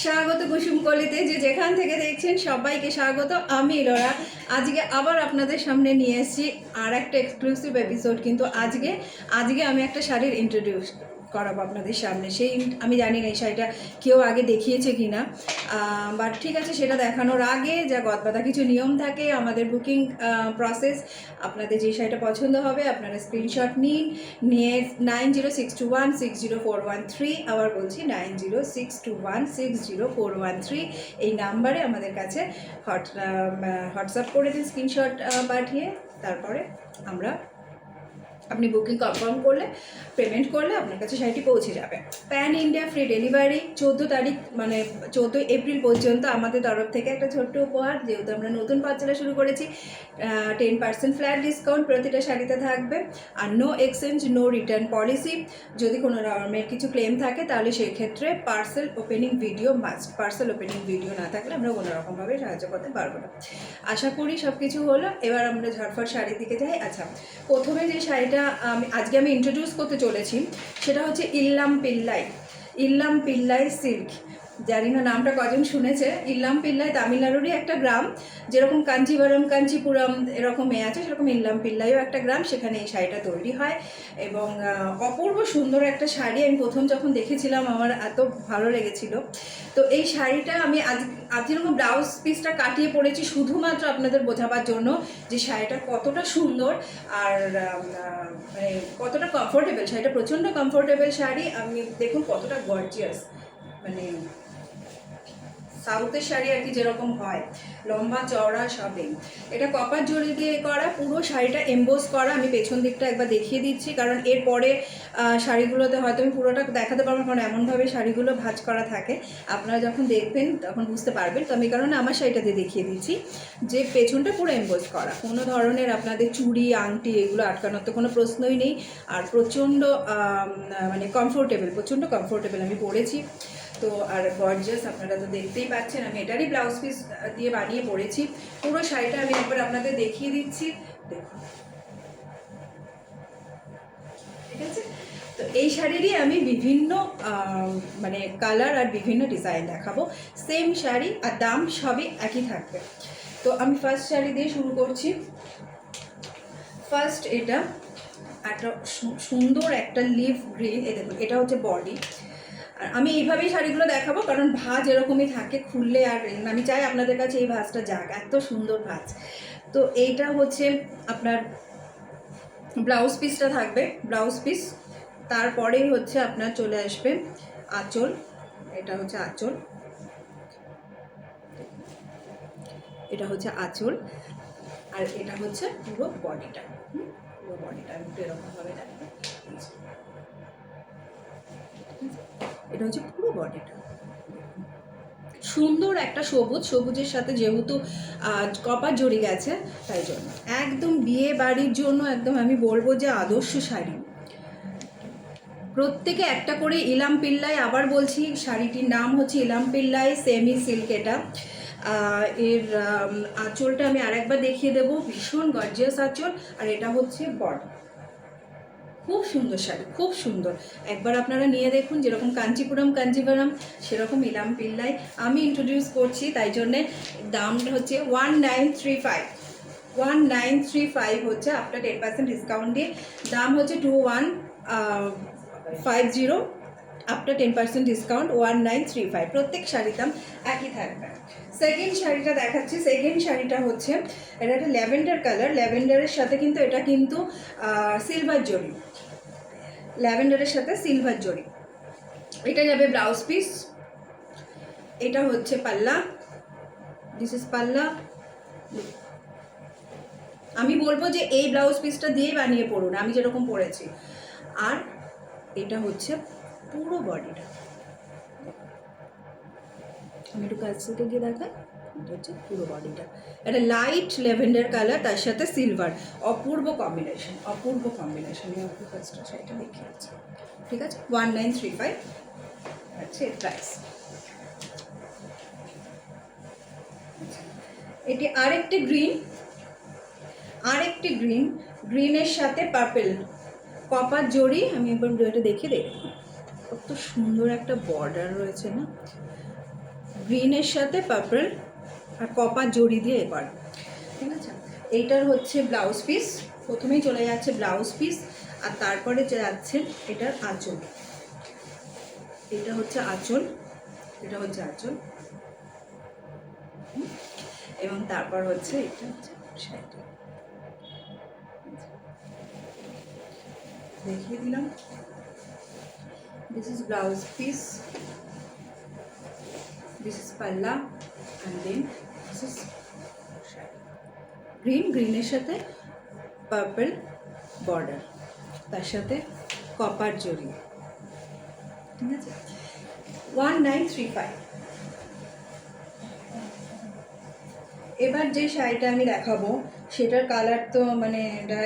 স্বাগত কুসুম কলিতে, যে যেখান থেকে দেখছেন সবাইকে স্বাগত। আমি লোরা আজকে আবার আপনাদের সামনে নিয়ে এসেছি আর একটা এক্সক্লুসিভ এপিসোড। কিন্তু আজকে আমি একটা শাড়ির ইন্ট্রোডিউস করাবো আপনাদের সামনে। সেই আমি জানি না এই শাড়িটা কেউ আগে দেখিয়েছে কি না, বাট ঠিক আছে, সেটা দেখানোর আগে যা গদবাদা কিছু নিয়ম থাকে আমাদের বুকিং প্রসেস। আপনাদের যে শাড়িটা পছন্দ হবে আপনারা স্ক্রিনশট নিয়ে 9062160413, আবার বলছি 9062160413 এই নাম্বারে আমাদের কাছে হোয়াটসঅ্যাপ করে দিন স্ক্রিনশট পাঠিয়ে। তারপরে আপনি বুকিং কনফার্ম করলে, পেমেন্ট করলে আপনার কাছে শাড়িটি পৌঁছে যাবে। Pan India free delivery. 14 তারিখ মানে 14 এপ্রিল পর্যন্ত আমাদের তরফ থেকে একটা ছোট্ট উপহার, যেহেতু আমরা নতুন পাঁচলা শুরু করেছি। 10% ফ্ল্যাট ডিসকাউন্ট প্রতিটা শাড়িতে থাকবে, আর no exchange no return policy. যদি কোনো রকমের কিছু ক্লেম থাকে তাহলে সেই ক্ষেত্রে parcel opening video must. Parcel opening video না থাকলে আমরা কোনো রকমভাবে সাহায্য করতে পারবো না। আশা করি সব কিছু হলো। এবার আমরা ঝটফট শাড়ির দিকে যাই। আচ্ছা, প্রথমে যে শাড়িটা আজকে আমি ইন্ট্রোডিউস করতে চলেছি সেটা হচ্ছে ইল্লাম পিল্লাই সিল্ক। জানি না নামটা কজন শুনেছে। ইল্লাম পিল্লাই তামিলনাড়ুরই একটা গ্রাম। যেরকম কাঞ্চিপুরম এরকম আছে, সেরকম ইল্লাম পিল্লাইও একটা গ্রাম, সেখানে এই শাড়িটা তৈরি হয়। এবং অপূর্ব সুন্দর একটা শাড়ি। আমি প্রথম যখন দেখেছিলাম আমার এত ভালো লেগেছিল। তো এই শাড়িটা আমি আজ যেরকম ব্লাউজ পিসটা কাটিয়ে পড়েছি শুধুমাত্র আপনাদের বোঝাবার জন্য যে শাড়িটা কতটা সুন্দর আর মানে কতটা কমফোর্টেবল। শাড়িটা প্রচণ্ড কমফোর্টেবল শাড়ি। আমি দেখুন কতটা গর্জিয়াস, মানে সাউথের শাড়ি আর কি যেরকম হয়, লম্বা চওড়া সবই। এটা কপার জড়ি দিয়ে করা, পুরো শাড়িটা এমবোস করা। আমি পেছন দিকটা একবার দেখিয়ে দিচ্ছি, কারণ এরপরে শাড়িগুলোতে হয়তো আমি পুরোটা দেখাতে পারবো, কারণ এমনভাবে শাড়িগুলো ভাঁজ করা থাকে। আপনারা যখন দেখবেন তখন বুঝতে পারবেন। তো আমি কারণে আমার শাড়িটাতে দেখিয়ে দিচ্ছি যে পেছনটা পুরো এমবোস করা। কোনো ধরনের আপনাদের চুড়ি আংটি এগুলো আটকানোর তো কোনো প্রশ্নই নেই। আর প্রচণ্ড মানে কমফোর্টেবল, প্রচণ্ড কমফোর্টেবল আমি পরেছি। তো আর গর্জিয়াস আপনারা তো দেখতেই পাচ্ছেন। আমি এটারই ব্লাউজ পিস দিয়ে বানিয়ে পরেছি। পুরো শাড়িটা আমি একবার আপনাদের দেখিয়ে দিচ্ছি, দেখুন। ঠিক আছে, তো এই শাড়িরই আমি বিভিন্ন মানে কালার আর বিভিন্ন ডিজাইন দেখাবো। সেম শাড়ি আর দাম সবই একই থাকবে। তো আমি ফার্স্ট শাড়ি দিয়ে শুরু করছি। ফার্স্ট এটা একটা সুন্দর একটা লিভ গ্রিন। এই দেখুন, এটা হচ্ছে বডি। আর আমি এইভাবেই শাড়িগুলো দেখাবো, কারণ ভাঁজ এরকমই থাকে খুললে। আর আমি চাই আপনাদের কাছে এই ভাঁজটা যাক, এত সুন্দর ভাঁজ। তো এইটা হচ্ছে আপনার ব্লাউজ পিসটা থাকবে, ব্লাউজ পিস। তারপরেই হচ্ছে আপনার চলে আসবে আঁচল। এটা হচ্ছে আঁচল, এটা হচ্ছে আঁচল। আর এটা হচ্ছে পুরো বডিটা। পুরো বডিটা আমি একটু এরকমভাবে দেখাবো। এটা হচ্ছে পুরো বডিটা। সুন্দর একটা সবুজের সাথে যেহেতু কপার জড়ি গেছে, তাই জন্য একদম বিয়ে বাড়ির জন্য একদম আমি বলবো যে আদর্শ শাড়ি। প্রত্যেকে একটা করে ইলাম পিল্লাই, আবার বলছি শাড়িটির নাম হচ্ছে ইলাম পিল্লাই সেমি সিল্ক। এটা এর আঁচলটা আমি আরেকবার দেখিয়ে দেবো, ভীষণ গর্জিয়াস আঁচল। আর এটা হচ্ছে বডি। খুব সুন্দর শাড়ি, খুব সুন্দর। একবার আপনারা নিয়ে দেখুন। যেরকম কাঞ্চিপুরম সেরকম ইলাম পিল্লাই আমি ইন্ট্রোডিউস করছি, তাই জন্যে দামটা হচ্ছে 1935 হচ্ছে আপনার 10% ডিসকাউন্ট দিয়ে। দাম হচ্ছে 2150 আপনার 10% ডিসকাউন্ট 1935। প্রত্যেক শাড়ির দাম একই থাকবে। সেকেন্ড শাড়িটা দেখাচ্ছি। সেকেন্ড শাড়িটা হচ্ছে এটা একটা ল্যাভেন্ডার কালার। ল্যাভেন্ডারের সাথে কিন্তু এটা কিন্তু সিলভার জরি, ল্যাভেন্ডারের সাথে সিলভার জরি। এটা যাবে ব্লাউজ পিস। এটা হচ্ছে পাল্লা, দিস ইজ পাল্লা। আমি বলবো যে এই ব্লাউজ পিসটা দিয়েই বানিয়ে পড়ুন, আমি যেরকম পরেছি। আর এটা হচ্ছে পুরো বডিটা। আমি একটু কাছ থেকে গিয়ে দেখাই। এটা হচ্ছে পুরো বডিটা। এটা লাইট ল্যাভেন্ডার কালার, তার সাথে সিলভার, অপূর্ব কম্বিনেশন, অপূর্ব কম্বিনেশন। আমি আপনার ফার্স্টটা শাড়িটা দেখিয়েছি। ঠিক আছে, 1935 আছে প্রাইস। এটি আরেকটি গ্রিন, গ্রিনের সাথে পার্পেল কপার জড়ি। আমি একবার এটা দেখে দেখুন, কত সুন্দর একটা বর্ডার রয়েছে না। গ্রিনের সাথে পার্পল আর কপার জড়ি দিয়ে এবার, ঠিক আছে। এইটার হচ্ছে ব্লাউজ পিস, প্রথমেই চলে যাচ্ছে ব্লাউজ পিস, আর তারপরে যাচ্ছে এটার আঁচল। এটা হচ্ছে আঁচল, এটা হচ্ছে আঁচল, এবং তারপর হচ্ছে এটা হচ্ছে শাড়িটা। দেখিয়ে দিলাম। This is blouse piece, this is পাল্লা, অ্যান্ড দেন দিস ইজ গ্রিনের সাথে পার্পল বর্ডার, তার সাথে কপার জড়ি, ঠিক আছে। 1935। এবার যে শাড়িটা আমি দেখাবো সেটার কালার তো মানে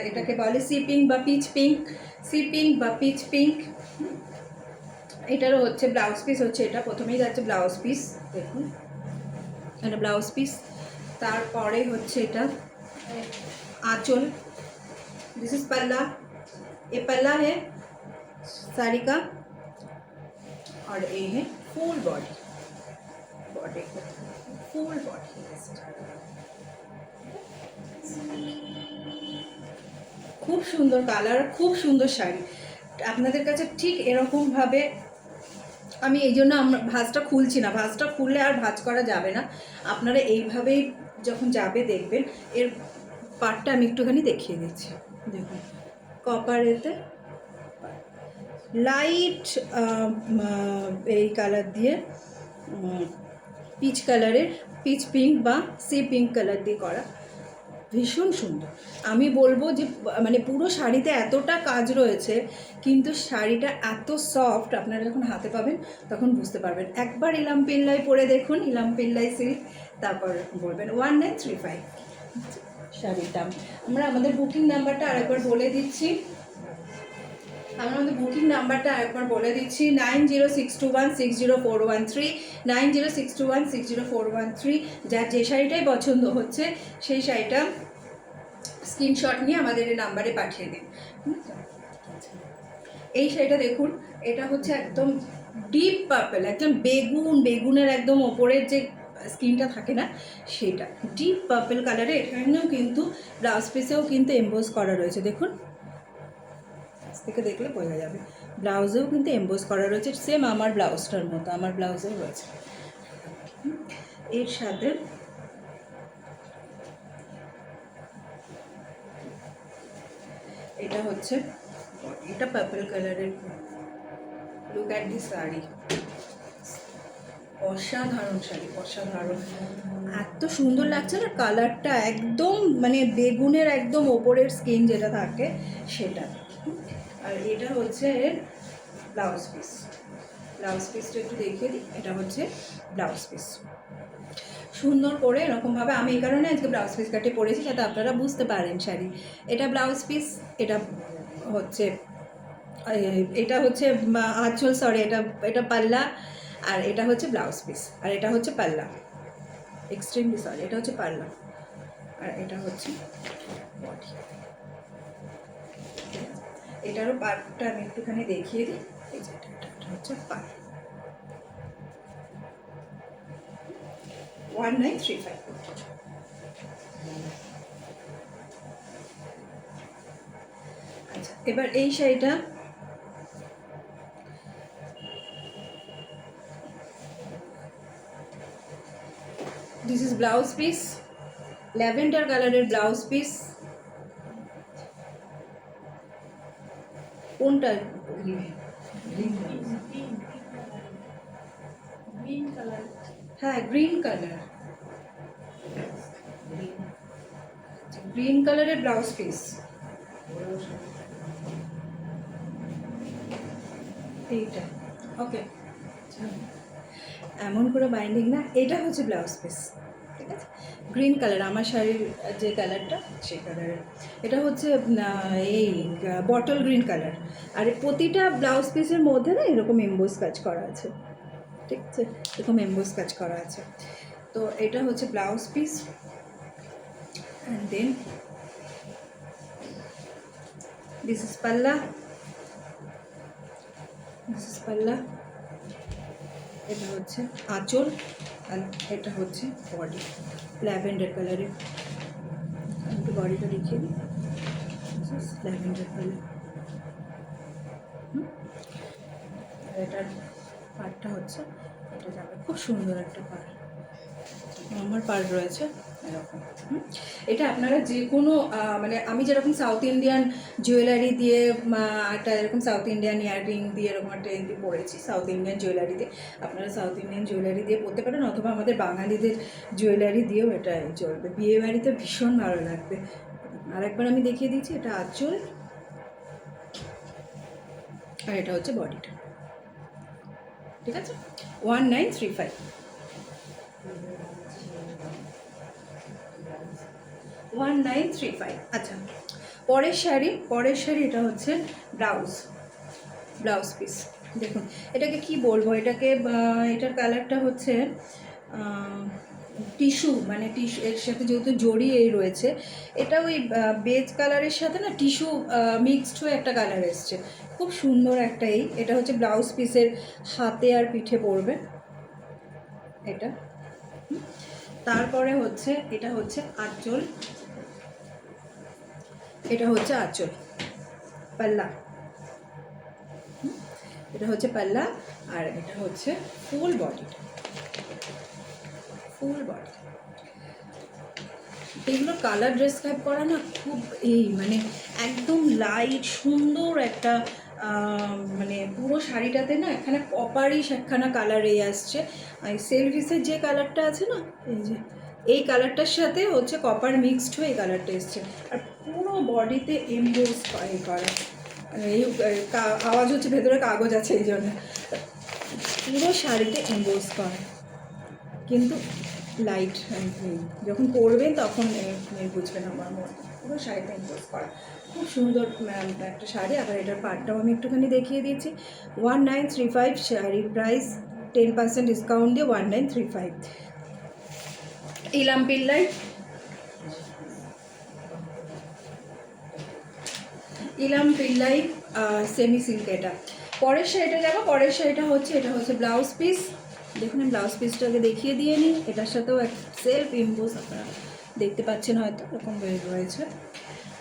এটাকে বলে সি পিঙ্ক বা পিচ পিঙ্ক, সি পিঙ্ক বা পিচ পিঙ্ক। এটারও হচ্ছে ব্লাউজ পিস হচ্ছে এটা, প্রথমেই যাচ্ছে ব্লাউজ পিস, দেখুন এটা ব্লাউজ পিস। তারপরে হচ্ছে এটা आंचल, दिस इज पल्ला, ये पल्ला है साड़ी का, और ये है full body, body full body. খুব সুন্দর কালার, খুব সুন্দর শাড়ি। আপনাদের কাছে ঠিক এরকমভাবে আমি এই জন্য ভাঁজটা খুলছি না, ভাঁজটা খুললে আর ভাঁজ করা যাবে না। আপনারা এইভাবেই যখন যাবে দেখবেন। এর পার্টটা আমি একটুখানি দেখিয়ে দিচ্ছি, দেখুন কপারেতে লাইট এই কালার দিয়ে, পিচ কালারের, পিচ পিঙ্ক বা সি পিঙ্ক কালার দিয়ে করা, ভীষণ সুন্দর। আমি বলবো যে মানে পুরো শাড়িতে এতটা কাজ রয়েছে, কিন্তু শাড়িটা এত সফট, আপনারা যখন হাতে পাবেন তখন বুঝতে পারবেন। একবার ইলাম পিল্লাই পরে দেখুন, ইলাম পিল্লাই সিল্ক, তারপর বলবেন। 1935 শাড়ির দাম। আমরা আমাদের বুকিং নাম্বারটা আরেকবার বলে দিচ্ছি, আমাদের বুকিং নাম্বারটা আরেকবার বলে দিচ্ছি 9062160413, 9062160413। যার যে শাড়িটাই পছন্দ হচ্ছে সেই শাড়িটা স্ক্রিনশট নিয়ে আমাদের এই নাম্বারে পাঠিয়ে দিন। এই শাড়িটা দেখুন, এটা হচ্ছে একদম ডিপ পার্পল, একদম বেগুনের একদম ওপরের যে স্কিনটা থাকে না সেটা, ডিপ পার্পল কালারে। এখানেও কিন্তু ব্লাউজ পিসেও কিন্তু এমবোস করা রয়েছে, দেখুন থেকে দেখলে বোঝা যাবে। ব্লাউজেও কিন্তু এমবোস করা রয়েছে, সেম আমার ব্লাউজটার মতো, আমার ব্লাউজেও রয়েছে। এর সাথে এটা হচ্ছে, এটা পার্পল কালারের। লুক অ্যাট দিস শাড়ি, অসাধারণ শাড়ি, অসাধারণ, এত সুন্দর লাগছে না কালারটা, একদম মানে বেগুনের একদম ওপরের স্কিন যেটা থাকে সেটা। আর এটা হচ্ছে ব্লাউজ পিস, ব্লাউজ পিসটা একটু দেখিয়ে দিই। এটা হচ্ছে ব্লাউজ পিস, সুন্দর করে এরকমভাবে, আমি এই কারণে আজকে ব্লাউজ পিস কাটে পরেছি যাতে আপনারা বুঝতে পারেন শাড়ি। এটা ব্লাউজ পিস, এটা হচ্ছে আঁচল, সরি এটা পাল্লা, আর এটা হচ্ছে ব্লাউজ পিস, আর এটা হচ্ছে পাল্লা, এক্সট্রিমলি সরি, এটা হচ্ছে পাল্লা, আর এটা হচ্ছে বডি। এটারও পার্টটা আমি একটুখানি দেখিয়ে দিই। এই যে এটা হচ্ছে পার্ট। 1935। আচ্ছা, এবার এই শাড়িটা this is blouse piece, lavender কালারের ব্লাউজ পিস। কোনটা? হ্যাঁ, গ্রিন কালার, গ্রিন কালারের ব্লাউজ পিস। এইটা ওকে, এমন করে বাইন্ডিং না, এটা হচ্ছে ব্লাউজ পিস, ঠিক আছে। গ্রিন কালার, আমার শাড়ির যে কালারটা সেই কালারের। এটা হচ্ছে এই বটল গ্রিন কালার, আর প্রতিটা ব্লাউজ পিসের মধ্যে না এরকম এমবোস কাজ করা আছে, ঠিক আছে, এরকম এমবোস কাজ করা আছে। তো এটা হচ্ছে blouse piece, and then this is palla, this is palla. এটা হচ্ছে আঁচল, আর এটা হচ্ছে বডি ল্যাভেন্ডার কালারের। একটু বডিটা দেখিয়ে দিই, ল্যাভেন্ডার কালার। এটার পাড়টা হচ্ছে এটা যাবে, খুব সুন্দর একটা পাড়, আমার পাড় রয়েছে এরকম। এটা আপনারা যে কোনো মানে আমি যেরকম সাউথ ইন্ডিয়ান জুয়েলারি দিয়ে একটা এরকম সাউথ ইন্ডিয়ান ইয়াররিং দিয়ে এরকম একটা পরেছি সাউথ ইন্ডিয়ান জুয়েলারি দিয়ে, আপনারা সাউথ ইন্ডিয়ান জুয়েলারি দিয়ে পরতে পারেন, অথবা আমাদের বাঙালিদের জুয়েলারি দিয়েও এটা চলবে, বিয়ে বাড়িতে ভীষণ ভালো লাগবে। আরেকবার আমি দেখিয়ে দিচ্ছি, এটা আঁচল আর এটা হচ্ছে বডিটা, ঠিক আছে। 1935, 1935। আচ্ছা, পরের শাড়ি এটা হচ্ছে ব্লাউজ পিস। দেখুন এটাকে কি বলবো, এটার কালারটা হচ্ছে টিস্যু, মানে টিস্যু এর সাথে যেহেতু জড়ি এই রয়েছে, এটা ওই বেজ কালারের সাথে না টিস্যু মিক্সড হয়ে একটা কালার এসছে, খুব সুন্দর একটা। এটা হচ্ছে ব্লাউজ পিসের হাতে আর পিঠে পড়বে এটা। তারপরে হচ্ছে এটা হচ্ছে আঁচল, পাল্লা, এটা হচ্ছে পাল্লা, আর এটা হচ্ছে ফুল বডি। এগুলো কালার ডেসক্রাইব করা না খুব মানে একদম লাইট সুন্দর একটা মানে পুরো শাড়িটাতে না এখানে কপারই একখানা কালার আসছে, আর সেলভিসের যে কালারটা আছে না, এই কালারটার সাথে হচ্ছে কপার মিক্সড হয়ে এই কালারটা এসছে, আর পুরো বডিতে এমবোস করা, এই আওয়াজ হচ্ছে ভেতরে কাগজ আছে এই জন্য, পুরো শাড়িতে এমবোস করা, কিন্তু লাইট যখন পরবেন তখন বুঝবেন আমার মনে, পুরো শাড়িটা এমবোস করা, খুব সুন্দর একটা শাড়ি। আবার এটার পাটটাও আমি একটুখানি দেখিয়ে দিয়েছি। 1935 শাড়ির প্রাইস 10% ডিসকাউন্ট দিয়ে 1935। ইলাম পিল্লাই সেমি সিল্ক। এটা পরের শাড়িটা যাবো, পরের শাড়িটা হচ্ছে এটা হচ্ছে ব্লাউজ পিস। দেখুন আমি ব্লাউজ পিসটাকে দেখিয়ে দিয়ে নিই, এটার সাথেও এক সেলফ ইম্পোজ আপনারা দেখতে পাচ্ছেন হয়তো, এরকম রয়েছে।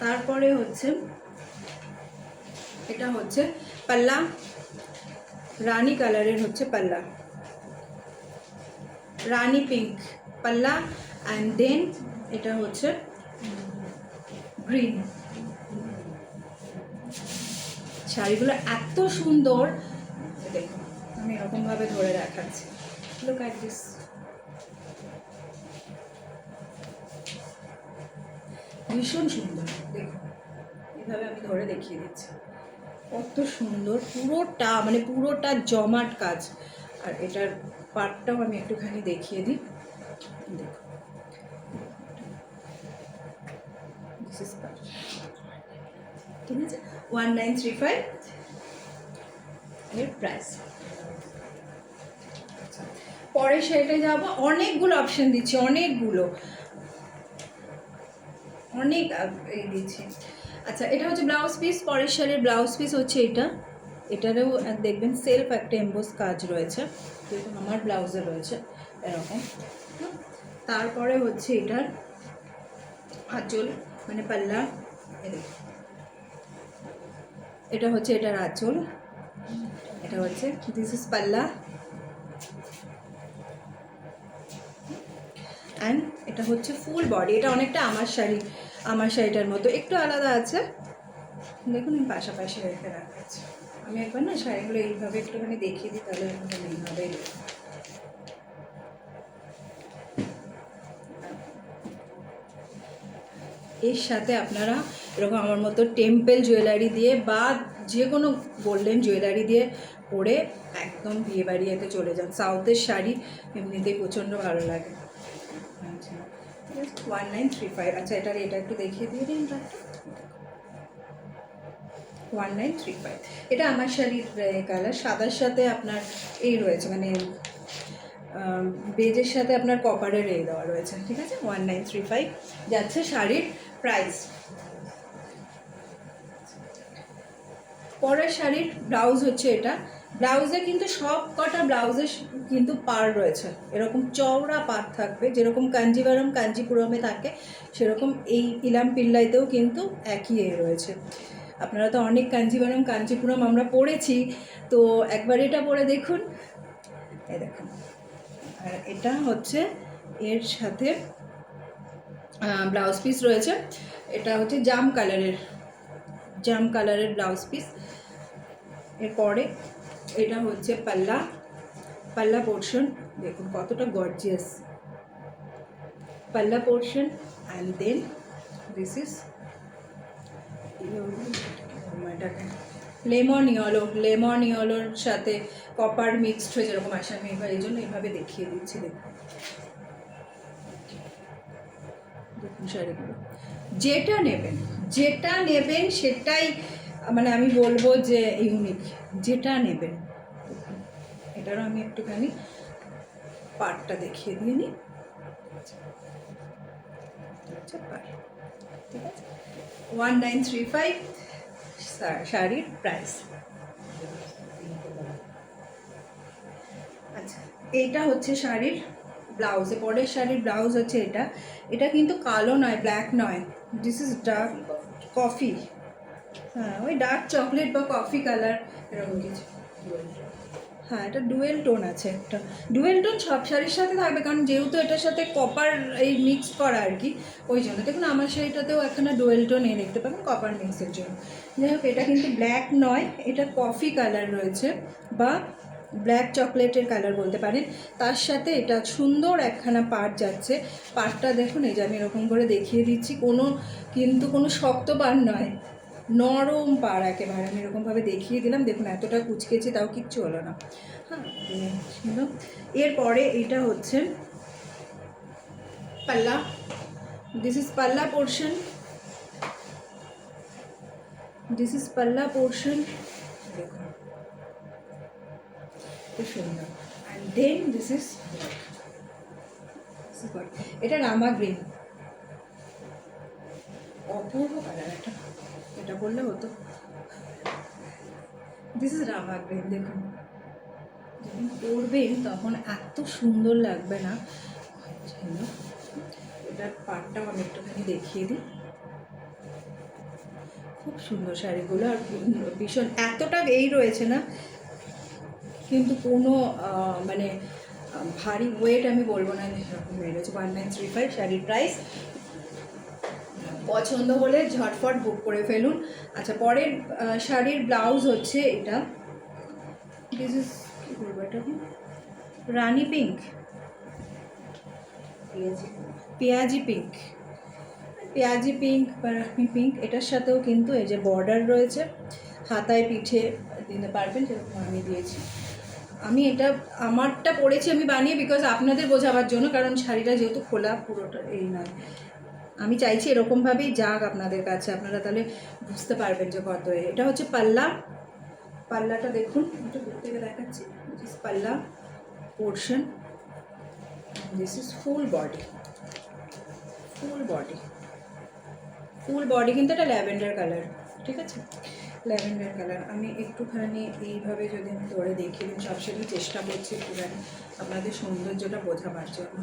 তারপরে হচ্ছে এটা হচ্ছে পাল্লা, রানী কালারের হচ্ছে পাল্লা, রানী পিঙ্ক পাল্লা, অ্যান্ড দেন এটা হচ্ছে গ্রিন। শাড়িগুলো এত সুন্দর, দেখুন আমি এরকমভাবে ধরে দেখাচ্ছি, লুক অ্যাট দিস, ভীষণ সুন্দর। দেখুন এইভাবে আমি ধরে দেখিয়ে দিচ্ছি, কত সুন্দর, পুরোটা জমাট কাজ। আর এটার পাটটাও আমি একটুখানি দেখিয়ে দিই, দেখুন ঠিক আছে। 1935 এর প্রাইস। পরে সেটা যাবো, অনেকগুলো অপশন দিচ্ছি, অনেক দিচ্ছি। আচ্ছা, এটা হচ্ছে ব্লাউজ পিস, পরের শাড়ির ব্লাউজ পিস হচ্ছে এটারও দেখবেন সেলফ একটা এমবোস কাজ রয়েছে, যেরকম আমার ব্লাউজে রয়েছে এরকম। তারপরে হচ্ছে এটার আঁচল, মানে পাল্লা, এটা হচ্ছে এটার আঁচল, এটা হচ্ছে দিস ইজ পাল্লা, অ্যান্ড এটা হচ্ছে ফুল বডি। এটা অনেকটা আমার শাড়িটার মতো, একটু আলাদা আছে। দেখুন আমি পাশাপাশি রেখে রাখাচ্ছি, আমি একবার না শাড়িগুলো এইভাবে একটুখানি দেখিয়ে দিই, তাহলে এইভাবে এর সাথে আপনারা এরকম আমার মতো টেম্পল জুয়েলারি দিয়ে বা যে কোনো গোল্ডেন জুয়েলারি দিয়ে পরে একদম বিয়ে বাড়িতে চলে যান। সাউথের শাড়ি এমনিতেই প্রচণ্ড ভালো লাগে। 1935। আচ্ছা, এটা একটু দেখিয়ে দিয়ে দিন, 1935। এটা আমার শাড়ির কালার, সাদার সাথে আপনার এই রয়েছে, মানে বেজের সাথে আপনার কপারের দেওয়া রয়েছে, ঠিক আছে। 1935 যাচ্ছে শাড়ির প্রাইস। পরের শাড়ির ব্লাউজ হচ্ছে ব্লাউজে কিন্তু সব কটা ব্লাউজে কিন্তু পার রয়েছে, এরকম চওড়া পার থাকবে, যেরকম কাঞ্জিভারম কাঞ্জিপুরমে থাকে সেরকম এই ইলাম পিল্লাইতেও কিন্তু একই রয়েছে। আপনারা তো অনেক কাঞ্জিভারম কাঞ্জিপুরম আমরা পড়েছি, তো একবার এটা পরে দেখুন। এই দেখুন, আর এটা হচ্ছে এর সাথে ব্লাউজ পিস রয়েছে, এটা হচ্ছে জাম কালারের ব্লাউজ পিস। এরপরে এটা হচ্ছে পাল্লা পোর্শন, দেখুন কতটা গর্জিয়াস পাল্লা portion. And then this is lemon ইয়েলোর সাথে কপার মিক্সড হয়ে যেরকম আসে, আমি এবার এই জন্য এইভাবে দেখিয়ে দিচ্ছি। দেখুন শাড়িগুলো, যেটা নেবেন সেটাই মানে আমি বলবো যে ইউনিক, যেটা নেবেন। এটারও আমি একটুখানি পার্টটা দেখিয়ে দিয়ে নিই। ঠিক আছে, 1935 শাড়ির প্রাইস। আচ্ছা, এইটা হচ্ছে শাড়ির ব্লাউজ, পরের শাড়ির ব্লাউজ হচ্ছে এটা কিন্তু কালো নয়, ব্ল্যাক নয়, দিস ইজ ডার্ক কফি, হ্যাঁ ওই ডার্ক চকলেট বা কফি কালার এরকম কিছু। হ্যাঁ, এটা ডুয়েল টোন আছে, একটা ডুয়েল টোন সব শাড়ির সাথে থাকবে, কারণ যেহেতু এটার সাথে কপার এই মিক্স করা আর কি, ওই জন্য। দেখুন আমার শাড়িটাতেও এখানে ডুয়েল টোন দেখতে পাবেন কপার মিক্সের জন্য। যাই হোক, এটা কিন্তু ব্ল্যাক নয়, এটা কফি কালার রয়েছে বা ব্ল্যাক চকলেটের কালার বলতে পারেন। তার সাথে এটা সুন্দর একখানা পাড় যাচ্ছে, পাড়টা দেখুন, এই যে আমি এরকম করে দেখিয়ে দিচ্ছি, কিন্তু কোনো শক্ত পাড় নয়, নরম পাড় একেবারে। আমি এরকমভাবে দেখিয়ে দিলাম, দেখুন এতটা কুচকেছি তাও কিচ্ছু হলো না। হ্যাঁ, এরপরে এটা হচ্ছে পাল্লা, দিস ইজ পাল্লা পোর্শন, দেখুন খুব সুন্দর। অ্যান্ড দেন দিস ইজ এটা রামা গ্রিন, অপূর্ব কালার, এটা বললে হতো। দিস ইজ রামা গ্রিন, দেখুন যখন পরবেন তখন এত সুন্দর লাগবে না। এটার পাটটাও আমি একটুখানি দেখিয়ে দিই, খুব সুন্দর শাড়িগুলো, আর ভীষণ এতটা এই রয়েছে না, কিন্তু কোনো মানে ভারী ওয়েট আমি বলবো না, এরকম রয়েছে। 1935 শাড়ির প্রাইস। পছন্দ হলে ঝটফট বুক করে ফেলুন। আচ্ছা, পরের শাড়ির ব্লাউজ হচ্ছে এটা, দিস ইজ কী বলবো, এটা রানি পিঙ্ক, পেঁয়াজি পিঙ্ক বা রানি পিঙ্ক। এটার সাথেও কিন্তু এই যে বর্ডার রয়েছে, হাতায় পিঠে দিতে পারবেন, যেরকম আমি দিয়েছি। আমি এটা আমারটা পরেছি আমি বানিয়ে, বিকজ আপনাদের বোঝাবার জন্য, কারণ শাড়িটা যেহেতু খোলা পুরোটা এই নয়, আমি চাইছি এরকমভাবেই যাক আপনাদের কাছে, আপনারা তাহলে বুঝতে পারবেন যে কত। এটা হচ্ছে পাল্লাটা দেখুন, একটু দূর থেকে দেখাচ্ছি, পাল্লা portion, this is full body কিন্তু এটা ল্যাভেন্ডার কালার, ঠিক আছে, ল্যাভেন্ডার কালার। আমি একটুখানি এইভাবে যদি আমি ধরে দেখিয়ে দিন, সবসময় চেষ্টা করছি একটুখানি আপনাদের সৌন্দর্যটা বোঝাবার জন্য।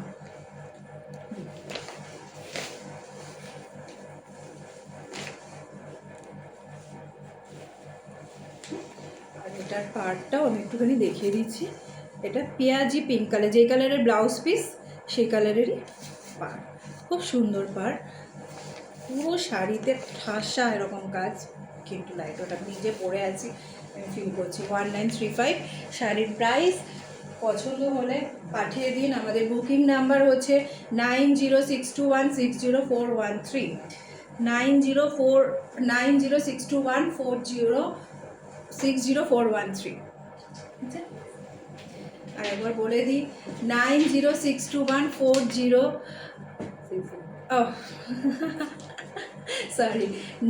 আর এটার পার্টটাও আমি একটুখানি দেখিয়ে দিচ্ছি, এটা পেঁয়াজি পিঙ্ক কালার, যে কালারের ব্লাউজ পিস সেই কালারেরই পাড়, খুব সুন্দর পাড়, পুরো শাড়িতে ঠাসা এরকম কাজ, কিন্তু লাইট, ওটা নিজে পরে আছি আমি ফিল করছি। 1935 শাড়ির প্রাইস। পছন্দ হলে পাঠিয়ে দিন। আমাদের বুকিং নাম্বার হচ্ছে 9062160413, 906214060413। আচ্ছা, আর একবার বলে দিই, 906214060413,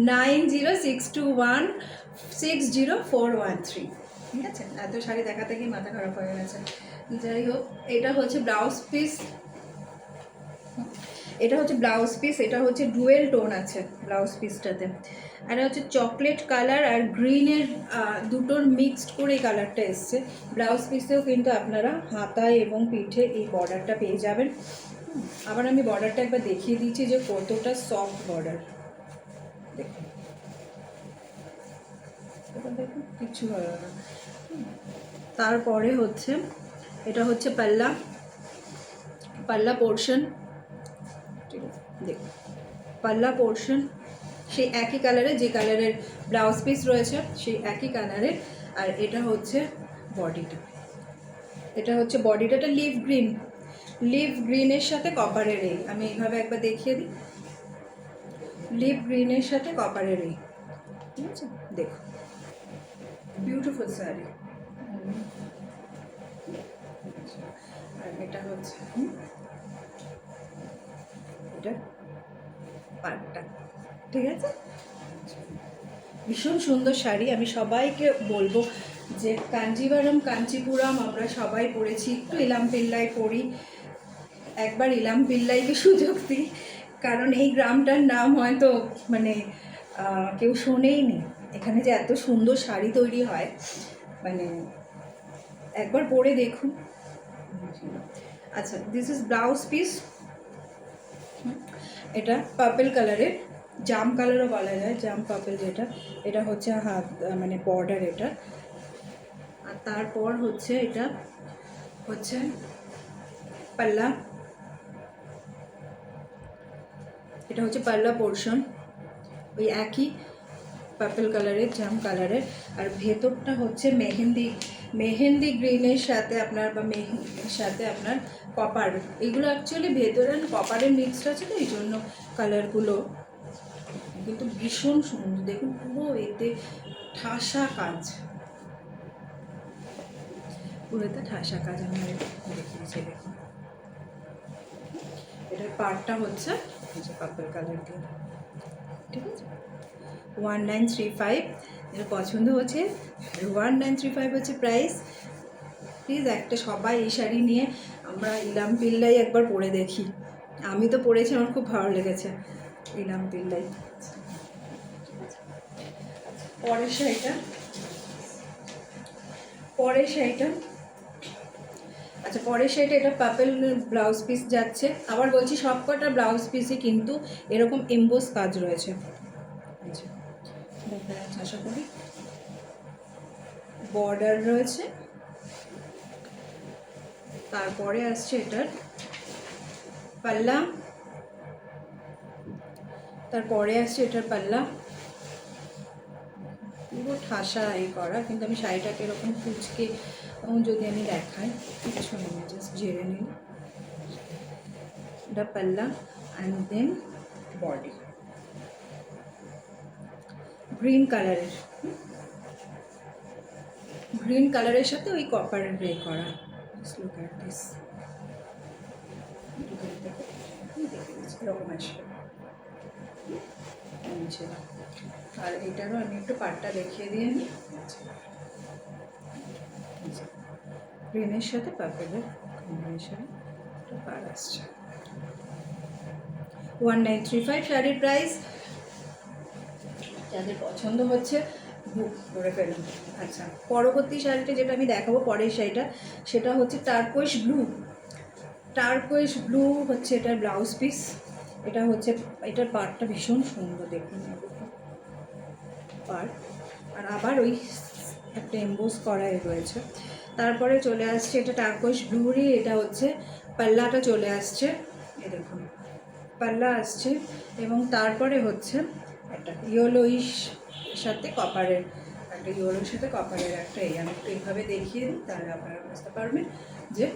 9062160413। ঠিক আছে, এত শাড়ি দেখাতে গিয়ে মাথা খারাপ হয়ে গেছে। যাই হোক, এটা হচ্ছে ব্লাউজ পিস, এটা হচ্ছে ব্লাউজ পিস, এটা হচ্ছে ডুয়েল টোন আছে ব্লাউজ পিসটাতে। আর এটা হচ্ছে চকলেট কালার আর গ্রিনের দুটোর মিক্সড করে এই কালারটা এসছে। ব্লাউজ পিসেও কিন্তু আপনারা হাতায় এবং পিঠে এই বর্ডারটা পেয়ে যাবেন। আবার আমি বর্ডারটা একবার দেখিয়ে দিচ্ছি যে কতটা সফট বর্ডার, দেখুন দেখুন কিচ্ছু ভালো না। তারপরে হচ্ছে এটা হচ্ছে পাল্লা, পাল্লা পোর্শন, ঠিক আছে দেখুন পাল্লা পোর্শন সেই একই কালারের, যে কালারের ব্লাউজ পিস রয়েছে সেই একই কালারের। আর এটা হচ্ছে বডিটা, এটা হচ্ছে বডিটা, এটা লিভ গ্রিন, লিভ গ্রিনের সাথে কপারের এই, আমি এইভাবে একবার দেখিয়ে দিই, লিভ গ্রিনের সাথে কপারের এই, ঠিক আছে দেখুন বিউটিফুল শাড়ি। আর এটা হচ্ছে এটা পাটটা, ঠিক আছে ভীষণ সুন্দর শাড়ি। আমি সবাইকে বলবো যে কাঞ্জিভারম কাঞ্চিপুরম আমরা সবাই পড়েছি, একটু ইলাম পিল্লাই পড়ি, একবার ইলাম পিল্লাইকে সুযোগ দিই, কারণ এই গ্রামটার নাম হয়তো মানে কেউ শোনেই নি, এখানে যে এত সুন্দর শাড়ি তৈরি হয় মানে একবার পরে দেখুন। আচ্ছা দিস ইজ ব্লাউজ পিস, এটা পার্পল কালারের, জাম কালারও বলা যায়, জাম পার্পল যেটা, এটা হচ্ছে হাত মানে বর্ডার এটা। আর তারপর হচ্ছে এটা হচ্ছে পাল্লা, এটা হচ্ছে পাল্লা পোর্শন ওই একই পার্পল কালারের, জাম কালারের। আর ভেতরটা হচ্ছে মেহেন্দি, মেহেন্দি গ্রিনের সাথে আপনার বা মেহেন্দির সাথে আপনার কপার, এগুলো অ্যাকচুয়ালি ভেতরে কপারের মিক্সড আছে তো এই জন্য কালারগুলো কিন্তু ভীষণ সুন্দর। দেখুন পুরো এতে ঠাসা কাজ, পুরোতে ঠাসা কাজ আমি দেখিয়েছি দেখুন। এটার পার্টটা হচ্ছে পার্পল কালার দিয়ে, ঠিক আছে 1935, এটা পছন্দ হচ্ছে 1935 হচ্ছে প্রাইস। প্লিজ একটা সবাই এই শাড়ি নিয়ে আমরা ইলাম পিল্লাই একবার পরে দেখি, আমি তো পরেছি আমার খুব ভালো লেগেছে ইলাম পিল্লাই। পরের শাড়িটা, পরের শাড়িটা আচ্ছা পরের শাড়িটা এটা পার্পল ব্লাউজ পিস যাচ্ছে, আবার বলছি সব কটা ব্লাউজ পিসই কিন্তু এরকম এমবোস কাজ রয়েছে, আচ্ছা দেখা যাচ্ছে আশা করি, বর্ডার রয়েছে। তারপরে আসছে এটার পাল্লা, তারপরে আসছে এটার পাল্লা, পুরো ঠাসা এই করা, কিন্তু আমি শাড়িটাকে এরকম কুচকে যদি আমি দেখাই কিছু নেই, জাস্ট ঝেড়ে নিই, এটা পাল্লা অ্যান্ড দেন বডি গ্রিন কালারের, গ্রিন কালারের সাথে ওই কপারের গ্রে করা। লুক অ্যাট দিস, এরকম আসবে। আর এটারও আমি একটু পাটটা দেখিয়ে দিয়ে নিই, গ্রিনের সাথে পার্পেলের কম্বিনেশনে একটা পার আসছে। 1935 শাড়ির প্রাইস, যাদের পছন্দ হচ্ছে বুক করে ফেলুন। আচ্ছা পরবর্তী শাড়িটা যেটা আমি দেখাবো পরের শাড়িটা, সেটা হচ্ছে টার্কোয়েশ ব্লু, টার্কোয়েশ ব্লু হচ্ছে এটার ব্লাউজ পিস, এটা হচ্ছে এটার পার্টটা ভীষণ সুন্দর দেখুন পার্ট, আর আবার ওই একটা এমবোস করাই রয়েছে। তারপরে চলে আসছে এটা টার্কোয়েশ ব্লুরই, এটা হচ্ছে পাল্লাটা চলে আসছে, এ দেখুন পাল্লা আসছে, এবং তারপরে হচ্ছে একটা ইয়েলোইশ সাথে কপারের, একটা ইয়েলোর সাথে কপারের একটা এই, আমি একটু এইভাবে দেখিয়ে দিই তাহলে আপনারা বুঝতে পারবেন যে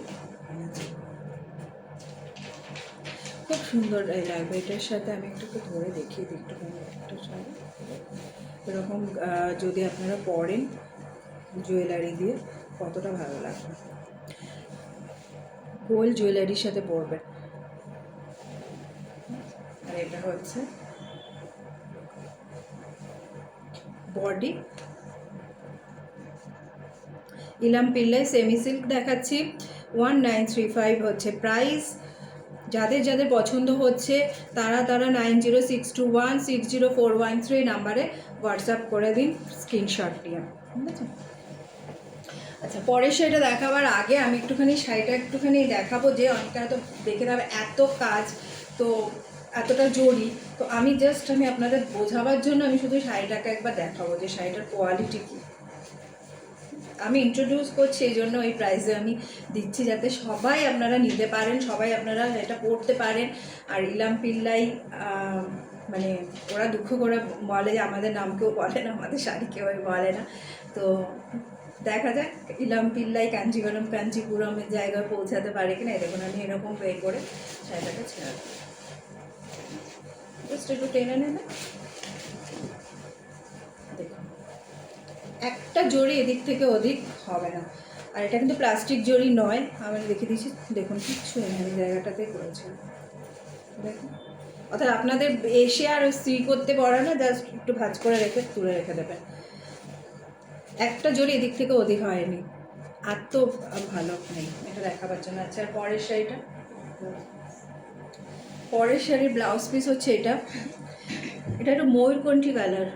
খুব সুন্দর লাগবে। এটার সাথে আমি একটু ধরে দেখিয়ে দিই একটুখানি, একটা শাড়ি এরকম যদি আপনারা পরেন জুয়েলারি দিয়ে কতটা ভালো লাগবে, গোল্ড জুয়েলারির সাথে পরবেন। আর এটা হচ্ছে বডি, ইলাম পিল্লাই সেমি সিল্ক দেখাচ্ছি, 1935 হচ্ছে প্রাইস। যাদের যাদের পছন্দ হচ্ছে তারা 9062160413 নাম্বারে হোয়াটসঅ্যাপ করে দিন স্ক্রিনশট নিয়ে, ঠিক আছে? আচ্ছা, পরের শাড়িটা দেখাবার আগে আমি শাড়িটা একটুখানি দেখাবো, যে অনেকটা তো দেখে দেবে এত কাজ, তো এতটা জড়ি, তো আমি আপনাদের বোঝাবার জন্য আমি শুধু শাড়িটাকে একবার দেখাবো যে শাড়িটার কোয়ালিটি কী। আমি ইন্ট্রোডিউস করছি এই জন্য এই প্রাইসে আমি দিচ্ছি, যাতে সবাই আপনারা নিতে পারেন, সবাই আপনারা এটা পড়তে পারেন। আর ইলাম পিল্লাই মানে ওরা দুঃখ করে বলে যে আমাদের নাম কেউ বলে না, আমাদের শাড়ি কেউ বলে না, তো দেখা যাক ইলাম পিল্লাই কাঞ্জিপুরমের জায়গায় পৌঁছাতে পারে কিনা। দেখুন আমি এরকম ওয়ে করে শাড়িটাকে ছেড়ে জাস্ট একটু টেনে নেবে। দেখুন একটা জড়ি এদিক থেকে ওদিক হবে না, আর এটা কিন্তু প্লাস্টিক জড়ি নয়, আমি দেখে দিচ্ছি। দেখুন কিচ্ছু এখানে জায়গাটাতে করেছে, দেখুন। অর্থাৎ আপনাদের এসে আর স্ত্রী করতে পড়ে না, জাস্ট একটু ভাঁজ করে রেখে তুলে রেখে দেবেন। একটা জড়ি এদিক থেকে ওদিক হয়নি, আর তো ভালো নেই, এটা দেখাবার জন্য। আচ্ছা, আর পরের শাড়ির ব্লাউজ পিস হচ্ছে এটা একটু ময়ূরকণ্ঠী কালার,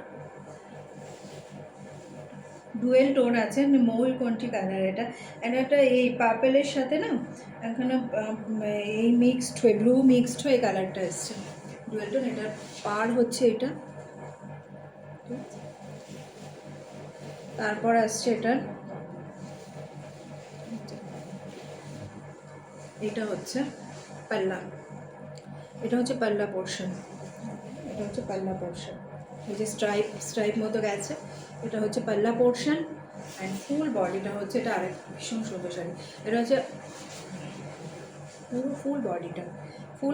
ডুয়েল টোন আছে, ময়ূরকণ্ঠী কালার। এটা একটা এই পার্পেলের সাথে না এখানে এই মিক্সড হয়ে, ব্লু মিক্সড হয়ে কালারটা এসছে, ডুয়েল টোন। এটা পার হচ্ছে এটা, তারপর আসছে এটা হচ্ছে পাল্লা, এটা হচ্ছে পাল্লা পোর্শন, এটা হচ্ছে পাল্লা পোর্শন, এই যে স্ট্রাইপ মতো গেছে, এটা হচ্ছে পাল্লা পোর্শন। অ্যান্ড ফুল বডিটা হচ্ছে, এটা আরেক ভীষণ সুন্দর শাড়ি, এটা হচ্ছে পুরো ফুল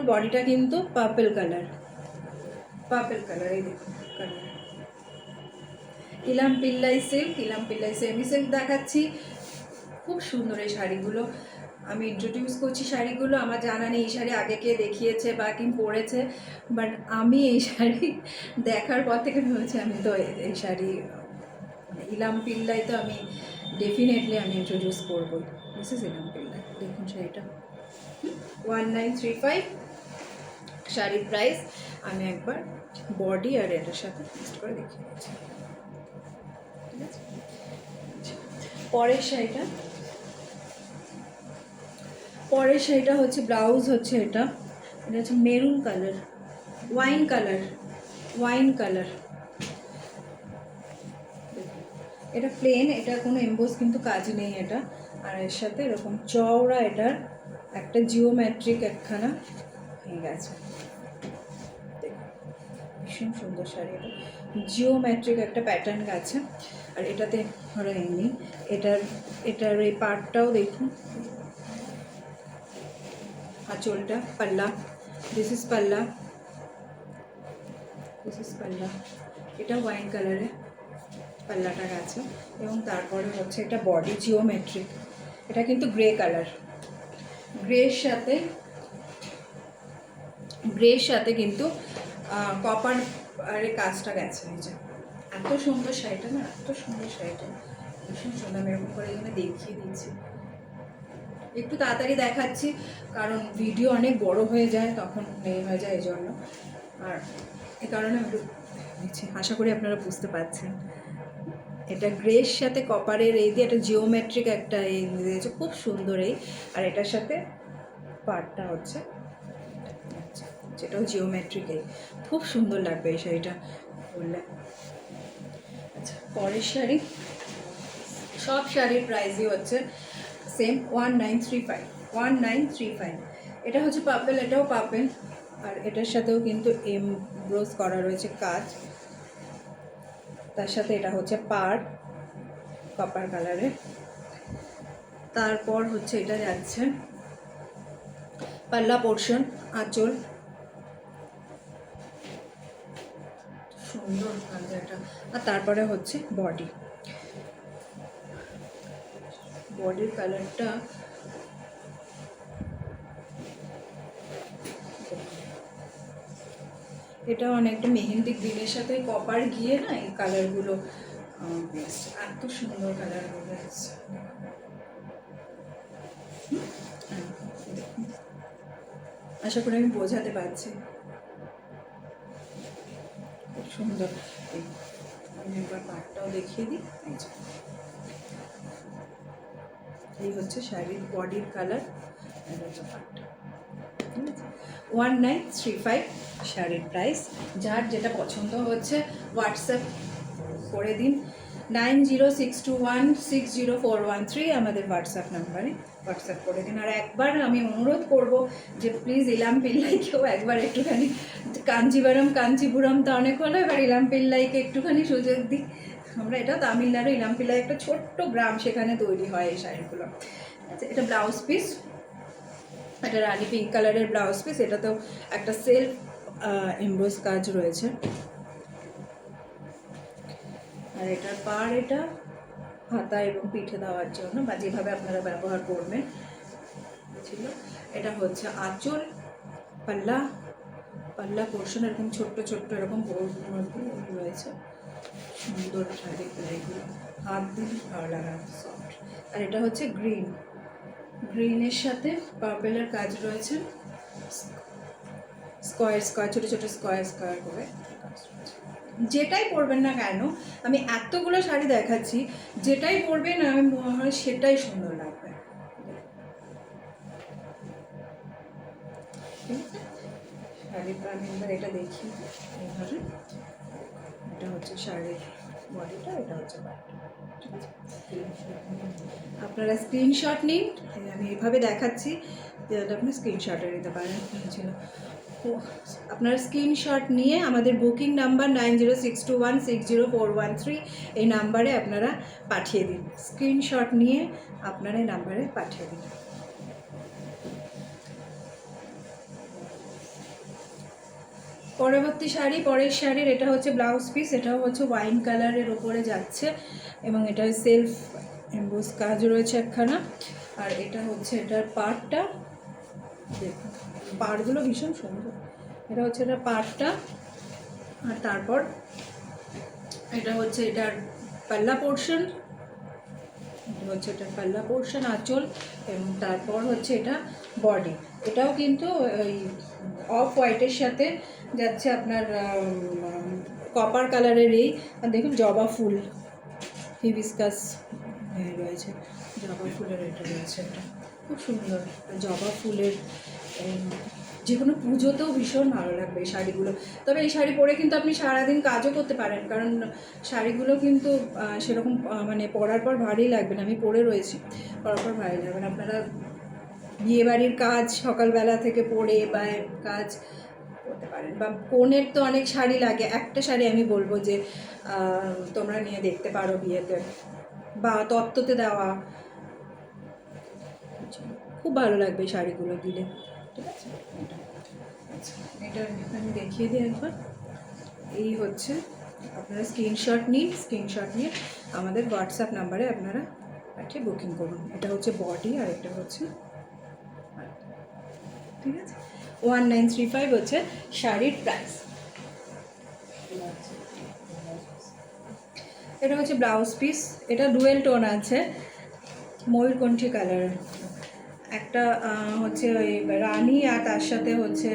বডিটা কিন্তু পার্পল কালার, এই দেখুন কালার। ইলাম পিল্লাই সেমি সিল্ক দেখাচ্ছি, খুব সুন্দর এই শাড়িগুলো। আমি ইন্ট্রোডিউস করছি শাড়িগুলো, আমার জানা নেই এই শাড়ি আগে কে দেখিয়েছে বা কি পরেছে, বাট আমি এই শাড়ি দেখার পর থেকে ভেবেছি আমি তো এই শাড়ি ইলাম পিল্লাই তো আমি ডেফিনেটলি আমি ইন্ট্রোডিউস করবো। This is Ilam Pillai. দেখুন শাড়িটা 1935 শাড়ির প্রাইস। আমি একবার বডি আর এটার সাথে মিক্সড করে দেখিয়ে দিচ্ছি, ঠিক আছে? পরের শাড়িটা হচ্ছে ব্লাউজ হচ্ছে এটা হচ্ছে মেরুন কালার, ওয়াইন কালার। এটা প্লেন, এটা কোনো এমবোস কিন্তু কাজ নেই এটা, আর এর সাথে এরকম চওড়া এটার একটা জিওমেট্রিক একখানা হয়ে গেছে, ভীষণ সুন্দর শাড়ি। এটা জিওমেট্রিক একটা প্যাটার্ন গেছে, আর এটাতে ধরো এমনি এটার এই পার্টটাও দেখুন, আঁচলটা, পাল্লা, দিস ইজ পাল্লা, এটা ওয়াইন কালারে পাল্লাটা গেছে, এবং তারপরে হচ্ছে এটা বডি জিওমেট্রিক, এটা কিন্তু গ্রে কালার, গ্রের সাথে কিন্তু কপার আরে কাজটা গেছে। এই যে এত সুন্দর শাড়িটা না, ভীষণ সুন্দর। আমি এরকম করে এখানে দেখিয়ে দিচ্ছি, একটু তাড়াতাড়ি দেখাচ্ছি কারণ ভিডিও অনেক বড় হয়ে যায়, তখন হয়ে যায় এই জন্য, আর এই কারণে একটু দিচ্ছি। আশা করি আপনারা বুঝতে পারছেন। এটা গ্রের সাথে কপারের এই দিয়ে একটা জিওমেট্রিক একটা এই দিয়েছে, খুব সুন্দর এই। আর এটার সাথে পার্টটা হচ্ছে যেটাও জিওমেট্রিক, এই খুব সুন্দর লাগবে এই শাড়িটা পরলে। আচ্ছা, পরের শাড়ি, সব শাড়ির প্রাইসই হচ্ছে সেম 1935। এটা হচ্ছে পার্পেল, এটাও পার্পেল, আর এটার সাথেও কিন্তু এমব্রোস করা রয়েছে কাজ, তার সাথে এটা হচ্ছে পার কপার কালারের। তারপর হচ্ছে এটা যাচ্ছে পাল্লা পোর্শন, আঁচল, সুন্দর কালারটা, আর তারপরে হচ্ছে বডির কালারটা এটা অনেকটা মেহেন্দি গ্রিনের সাথে কপার গিয়ে না এই কালারগুলো এত সুন্দর কালারগুলো এসছে। আশা করি আমি বোঝাতে পারছি। খুব সুন্দর। আমি একবার পাটটাও দেখিয়ে দিই। এই হচ্ছে শাড়ির বডির কালার, আর হচ্ছে পাটটা। 1935 শাড়ির প্রাইস। যার যেটা পছন্দ হচ্ছে হোয়াটসঅ্যাপ করে দিন 9062160413 আমাদের হোয়াটসঅ্যাপ নাম্বারে হোয়াটসঅ্যাপ করে দিন। আর একবার আমি অনুরোধ করব যে প্লিজ ইলাম পিল্লাইকেও একবার একটুখানি, কাঞ্চিপুরম তো অনেক হলো, এবার ইলাম পিল্লাইকে একটুখানি সুযোগ দিই। আমরা এটা তামিলনাড়ু, ইলাম পিল্লাই একটা ছোট্ট গ্রাম, সেখানে তৈরি হয় এই শাড়িগুলো। আচ্ছা, এটা ব্লাউজ পিস, এটা রানি পিঙ্ক কালারের ব্লাউজ পিস। এটাতেও একটা সেলফ এমবোস কাজ রয়েছে। আর এটার পাড় এটা হাতা এবং পিঠে দেওয়ার জন্য, বা যেভাবে আপনারা ব্যবহার করবেন ছিল। এটা হচ্ছে আঁচল, পাল্লা পোর্শন এরকম ছোট্ট ছোট্ট এরকম রয়েছে। সুন্দর শাড়ি এগুলো, হাত দিলে ভালো লাগা সফট। আর এটা হচ্ছে গ্রিনের সাথে পার্পেলের কাজ রয়েছে, স্কোয়ার ছোটো ছোটো স্কোয়ার করে কাজ রয়েছে। যেটাই পরবেন না কেন, আমি এতগুলো শাড়ি দেখাচ্ছি, যেটাই পরবেন আমি মনে হয় সেটাই সুন্দর লাগবে। শাড়িটা আমি এবার এটা দেখি এইভাবে। এটা হচ্ছে শাড়ির বডিটা, এটা হচ্ছে পাটটা। আপনারা স্ক্রিনশট নিন, আমি এইভাবে দেখাচ্ছি, আপনি স্ক্রিনশটে নিতে পারেন। ছিল আপনার স্ক্রিনশট নিয়ে আমাদের বুকিং নাম্বার 9062160413 এই নাম্বারে আপনারা পাঠিয়ে দিন। স্ক্রিনশট নিয়ে আপনারা এই নাম্বারে পাঠিয়ে দিন। পরবর্তী শাড়ি, পরের শাড়ির এটা হচ্ছে ব্লাউজ পিস। এটাও হচ্ছে ওয়াইন কালারের ওপরে যাচ্ছে এবং এটা সেলফ এমবোস কাজ রয়েছে একখানা। আর এটা হচ্ছে এটার পাড়টা, দেখুন পাড়গুলো ভীষণ সুন্দর। এটা হচ্ছে এটা পাড়টা, আর তারপর এটা হচ্ছে এটার পাল্লা পোর্শন, এটা হচ্ছে এটার পাল্লা পোর্শন আঁচল, এবং তারপর হচ্ছে এটা বডি। এটাও কিন্তু ওই অফ হোয়াইটের সাথে যাচ্ছে আপনার কপার কালারের। এই দেখুন জবা ফুল হিবিস্কাস রয়েছে, জবা ফুলের এটা রয়েছে। এটা খুব সুন্দর জবা ফুলের, যে কোনো পুজোতেও ভীষণ ভালো লাগবে এই শাড়িগুলো। তবে এই শাড়ি পরে কিন্তু আপনি সারাদিন কাজও করতে পারেন, কারণ শাড়িগুলো কিন্তু সেরকম মানে পরার পর ভারী লাগবে না। আমি পরে রয়েছি, পরার পর ভারী লাগবে না। আপনারা বিয়েবাড়ির কাজ সকালবেলা থেকে পরে বা কাজ করতে পারেন, বা কনের তো অনেক শাড়ি লাগে। একটা শাড়ি আমি বলবো যে তোমরা নিয়ে দেখতে পারো বিয়েতে বা তত্ত্বতে দেওয়া, খুব ভালো লাগবে এই শাড়িগুলো দিলে। ঠিক আছে, এটা আমি দেখিয়ে দিই একবার। এই হচ্ছে, আপনারা স্ক্রিনশট নিন, স্ক্রিনশট নিয়ে আমাদের হোয়াটসঅ্যাপ নাম্বারে আপনারা পাঠিয়ে বুকিং করুন। এটা হচ্ছে বডি, আর এটা হচ্ছে, ঠিক আছে। 1935 হচ্ছে শাড়ির প্রাইস। এটা হচ্ছে ব্লাউজ পিস। এটা ডুয়েল টোন আছে, ময়ূরকণ্ঠী কালার। একটা হচ্ছে ওই রানি, আর তার সাথে হচ্ছে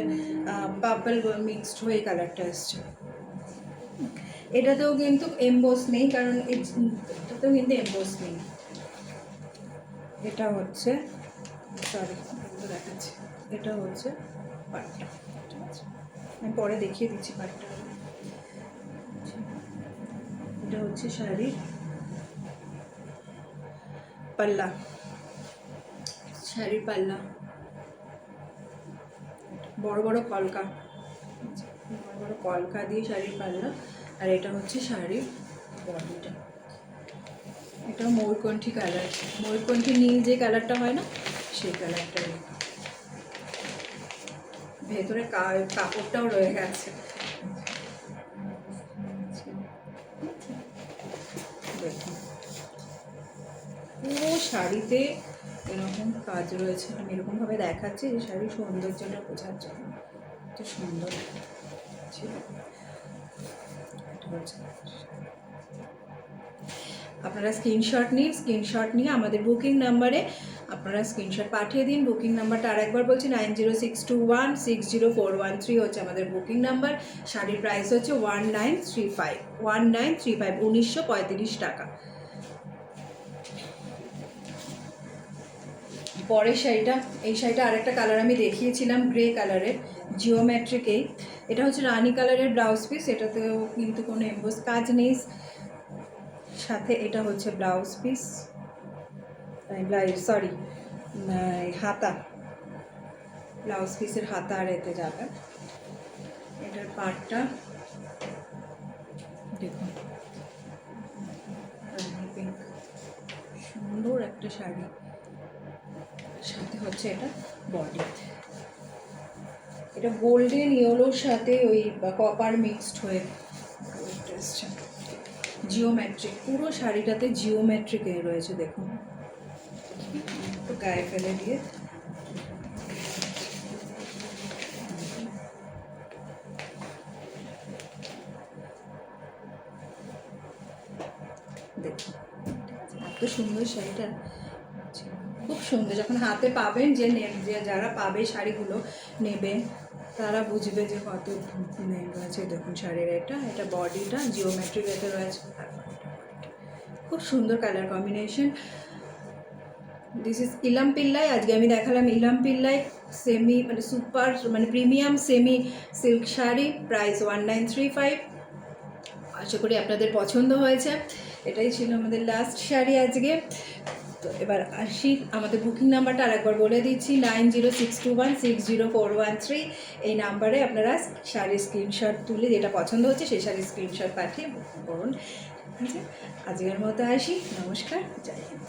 পার্পল মিক্সড হয়ে কালারটা এসছে। এটাতেও কিন্তু এমবোস নেই, কারণ এটাতেও কিন্তু এমবোস নেই। এটা হচ্ছে, সরি দেখাচ্ছি, এটা হচ্ছে পাটটা। ঠিক আছে, আমি পরে দেখিয়ে দিচ্ছি পাটটা। এটা হচ্ছে শাড়ির পাল্লা, শাড়ির পাল্লা বড় বড় কলকা, বড় বড় কলকা দিয়ে শাড়ির পাল্লা। আর এটা হচ্ছে শাড়ির বডিটা। এটা ময়ূরকণ্ঠী কালার, ময়ূরকণ্ঠী নীল যে কালারটা হয় না, সেই কালারটা। ভেতরে কাপড়টাও রয়ে গেছে। দেখুন পুরো শাড়িতে এরকম কাজ রয়েছে। আমি এরকমভাবে দেখাচ্ছি যে শাড়ির সৌন্দর্যটা বোঝার জন্য। এত সুন্দর ছিল। আপনারা স্ক্রিনশট নিয়ে আমাদের বুকিং নাম্বারে আপনারা স্ক্রিনশট পাঠিয়ে দিন। বুকিং নাম্বারটা আরেকবার বলছি, 9062160413 হচ্ছে আমাদের বুকিং নাম্বার। শাড়ির প্রাইস হচ্ছে 1935 1935 টাকা। পরের শাড়িটা, এই শাড়িটা আরেকটা কালার আমি দেখিয়েছিলাম, গ্রে কালারের জিওমেট্রিক। এটা হচ্ছে রানি কালারের ব্লাউজ পিস, এটাতেও কিন্তু কোনো এমবোস কাজ নেই। সাথে এটা হচ্ছে ব্লাউজ পিস, সরি হাতা, ব্লাউজ পিসের হাতা আর এতে যাবে। এটার পার্টটা দেখুন, পিঙ্ক, সুন্দর একটা শাড়ি। সাথে হচ্ছে এটা বডি, এটা গোল্ডেন ইয়েলোর সাথে ওই কপার মিক্সড হয়ে এসছে। জিওমেট্রিক, পুরো শাড়িটাতে জিওমেট্রিক রয়েছে দেখুন। একটু গায়ে ফেলে দিয়ে দেখুন, এত সুন্দর শাড়িটা, খুব সুন্দর। যখন হাতে পাবেন, যে যারা পাবে শাড়িগুলো নেবে তারা বুঝবে যে কত রয়েছে। দেখুন শাড়ির এটা বডিটা জিওমেট্রিক এতে রয়েছে, খুব সুন্দর colour combination. This is Ilam Pillai. আজকে আমি দেখালাম ইলাম পিল্লাই সেমি মানে সুপার মানে premium semi silk sari, price 1935। আশা করি আপনাদের পছন্দ হয়েছে। এটাই ছিল আমাদের লাস্ট শাড়ি আজকে। তো এবার আসি, আমাদের বুকিং নাম্বারটা আরেকবার বলে দিচ্ছি, 9062160413। এই নাম্বারে আপনারা শাড়ির স্ক্রিনশট তুলে যেটা পছন্দ হচ্ছে সেই শাড়ির স্ক্রিনশট পাঠিয়ে বুকিং করুন। ঠিক আছে, আজকের মতো আসি, নমস্কার, জয় হিন্দ।